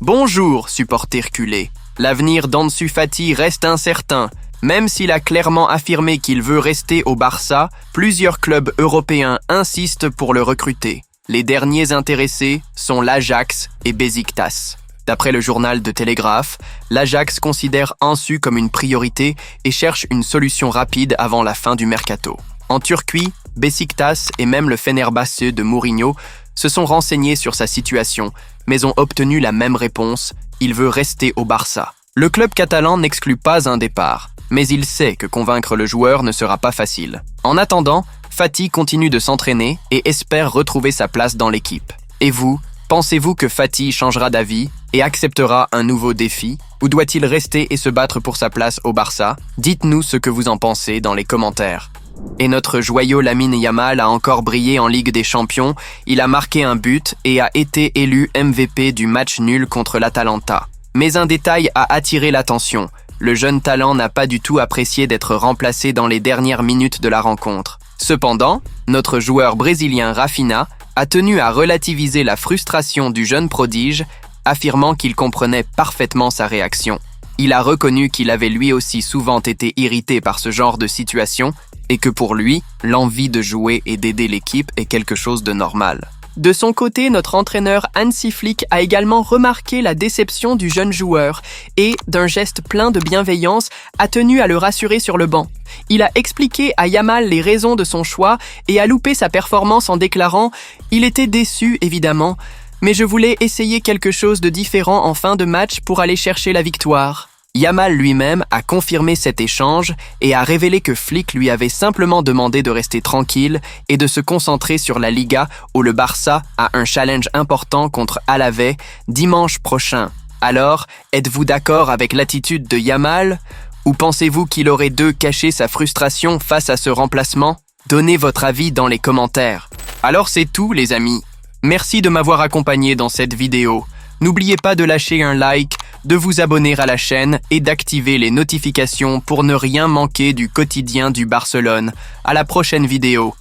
Bonjour, supporter culé. L'avenir d'Ansu Fati reste incertain. Même s'il a clairement affirmé qu'il veut rester au Barça, plusieurs clubs européens insistent pour le recruter. Les derniers intéressés sont l'Ajax et Beşiktaş. D'après le journal de Telegraph, l'Ajax considère Ansu comme une priorité et cherche une solution rapide avant la fin du mercato. En Turquie, Beşiktaş et même le Fenerbahçe de Mourinho se sont renseignés sur sa situation, mais ont obtenu la même réponse, il veut rester au Barça. Le club catalan n'exclut pas un départ, mais il sait que convaincre le joueur ne sera pas facile. En attendant, Fati continue de s'entraîner et espère retrouver sa place dans l'équipe. Et vous, pensez-vous que Fati changera d'avis et acceptera un nouveau défi? Ou doit-il rester et se battre pour sa place au Barça? Dites-nous ce que vous en pensez dans les commentaires. Et notre joyau Lamine Yamal a encore brillé en Ligue des Champions, il a marqué un but et a été élu MVP du match nul contre l'Atalanta. Mais un détail a attiré l'attention, le jeune talent n'a pas du tout apprécié d'être remplacé dans les dernières minutes de la rencontre. Cependant, notre joueur brésilien Rafinha a tenu à relativiser la frustration du jeune prodige, affirmant qu'il comprenait parfaitement sa réaction. Il a reconnu qu'il avait lui aussi souvent été irrité par ce genre de situation et que pour lui, l'envie de jouer et d'aider l'équipe est quelque chose de normal. De son côté, notre entraîneur Hansi Flick a également remarqué la déception du jeune joueur et, d'un geste plein de bienveillance, a tenu à le rassurer sur le banc. Il a expliqué à Yamal les raisons de son choix et a loupé sa performance en déclarant « Il était déçu, évidemment, mais je voulais essayer quelque chose de différent en fin de match pour aller chercher la victoire. » Yamal lui-même a confirmé cet échange et a révélé que Flick lui avait simplement demandé de rester tranquille et de se concentrer sur la Liga où le Barça a un challenge important contre Alavés dimanche prochain. Alors, êtes-vous d'accord avec l'attitude de Yamal? Ou pensez-vous qu'il aurait dû cacher sa frustration face à ce remplacement? Donnez votre avis dans les commentaires. Alors c'est tout les amis. Merci de m'avoir accompagné dans cette vidéo. N'oubliez pas de lâcher un like, de vous abonner à la chaîne et d'activer les notifications pour ne rien manquer du quotidien du Barcelone. À la prochaine vidéo.